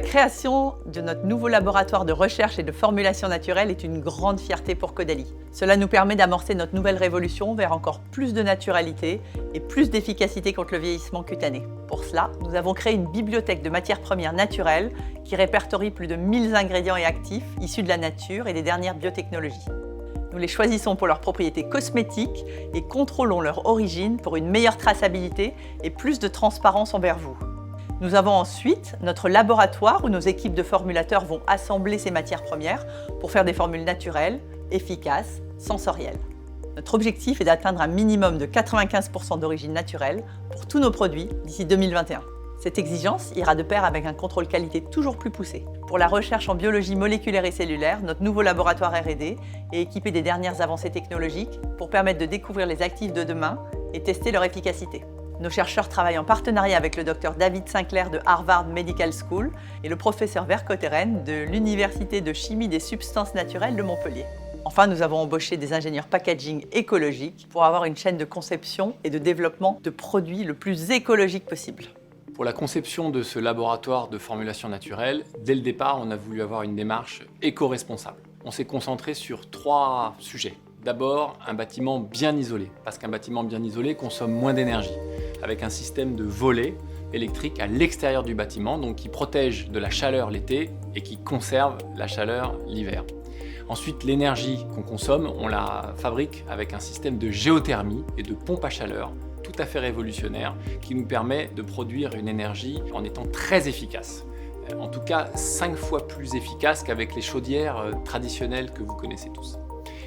création de notre nouveau laboratoire de recherche et de formulation naturelle est une grande fierté pour Caudalie. Cela nous permet d'amorcer notre nouvelle révolution vers encore plus de naturalité et plus d'efficacité contre le vieillissement cutané. Pour cela, nous avons créé une bibliothèque de matières premières naturelles qui répertorie plus de 1000 ingrédients et actifs issus de la nature et des dernières biotechnologies. Nous les choisissons pour leurs propriétés cosmétiques et contrôlons leur origine pour une meilleure traçabilité et plus de transparence envers vous. Nous avons ensuite notre laboratoire où nos équipes de formulateurs vont assembler ces matières premières pour faire des formules naturelles, efficaces, sensorielles. Notre objectif est d'atteindre un minimum de 95% d'origine naturelle pour tous nos produits d'ici 2021. Cette exigence ira de pair avec un contrôle qualité toujours plus poussé. Pour la recherche en biologie moléculaire et cellulaire, notre nouveau laboratoire R&D est équipé des dernières avancées technologiques pour permettre de découvrir les actifs de demain et tester leur efficacité. Nos chercheurs travaillent en partenariat avec le Dr David Sinclair de Harvard Medical School et le professeur Vercauteren de l'Université de chimie des substances naturelles de Montpellier. Enfin, nous avons embauché des ingénieurs packaging écologiques pour avoir une chaîne de conception et de développement de produits le plus écologique possible. Pour la conception de ce laboratoire de formulation naturelle, dès le départ, on a voulu avoir une démarche éco-responsable. On s'est concentré sur 3 sujets. D'abord, un bâtiment bien isolé, parce qu'un bâtiment bien isolé consomme moins d'énergie, avec un système de volets électriques à l'extérieur du bâtiment, donc qui protège de la chaleur l'été et qui conserve la chaleur l'hiver. Ensuite, l'énergie qu'on consomme, on la fabrique avec un système de géothermie et de pompe à chaleur tout à fait révolutionnaire qui nous permet de produire une énergie en étant très efficace. En tout cas, 5 fois plus efficace qu'avec les chaudières traditionnelles que vous connaissez tous.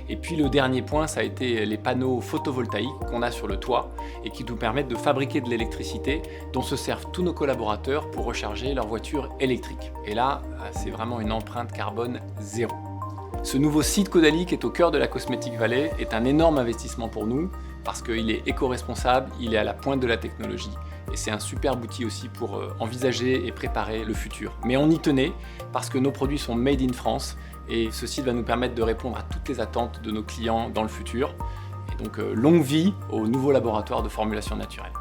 Et puis le dernier point, ça a été les panneaux photovoltaïques qu'on a sur le toit et qui nous permettent de fabriquer de l'électricité dont se servent tous nos collaborateurs pour recharger leur voiture électrique. Et là, c'est vraiment une empreinte carbone zéro. Ce nouveau site Caudalie qui est au cœur de la Cosmetic Valley est un énorme investissement pour nous parce qu'il est éco-responsable, il est à la pointe de la technologie et c'est un superbe outil aussi pour envisager et préparer le futur. Mais on y tenait parce que nos produits sont made in France et ce site va nous permettre de répondre à toutes les attentes de nos clients dans le futur. Et donc longue vie au nouveau laboratoire de formulation naturelle.